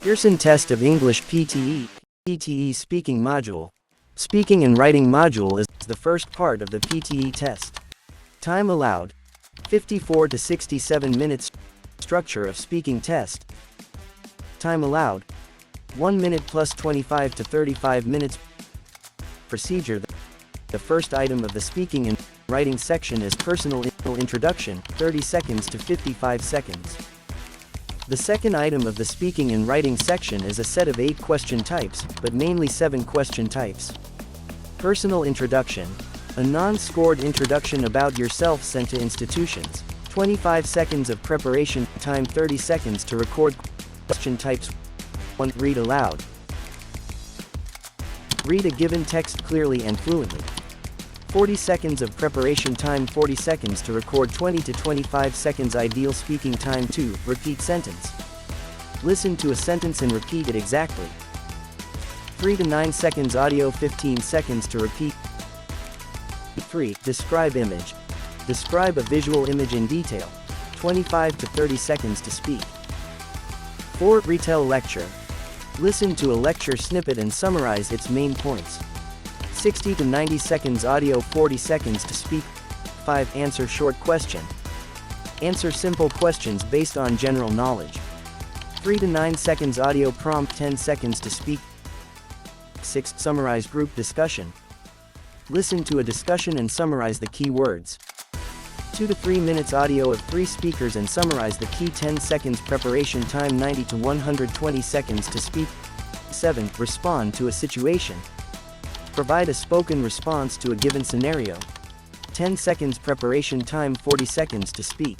Pearson Test of English PTE Speaking Module. Speaking and Writing Module is the first part of the PTE test. Time allowed: 54 to 67 minutes. Structure of speaking test. Time allowed: 1 minute plus 25 to 35 minutes. Procedure: the first item of the speaking and writing section is personal introduction, 30 seconds to 55 seconds. The second item of the speaking and writing section is a set of 8 question types, but mainly 7 question types. Personal introduction: a non-scored introduction about yourself sent to institutions. 25 seconds of preparation time, 30 seconds to record. Question types 1. Read aloud. Read a given text clearly and fluently. 40 seconds of preparation time, 40 seconds to record, 20 to 25 seconds ideal speaking time. 2. Repeat sentence. Listen to a sentence and repeat it exactly. 3 to 9 seconds audio, 15 seconds to repeat. 3. Describe image. Describe a visual image in detail. 25 to 30 seconds to speak. 4. Retell lecture. Listen to a lecture snippet and summarize its main points. 60 to 90 seconds audio, 40 seconds to speak. 5. Answer short question. Answer simple questions based on general knowledge. 3 to 9 seconds audio prompt, 10 seconds to speak. 6. Summarize group discussion. Listen to a discussion and summarize the key words. 2 to 3 minutes audio of 3 speakers and summarize the key. 10 seconds preparation time, 90 to 120 seconds to speak. 7. Respond to a situation. Provide a spoken response to a given scenario. 10 seconds preparation time, 40 seconds to speak.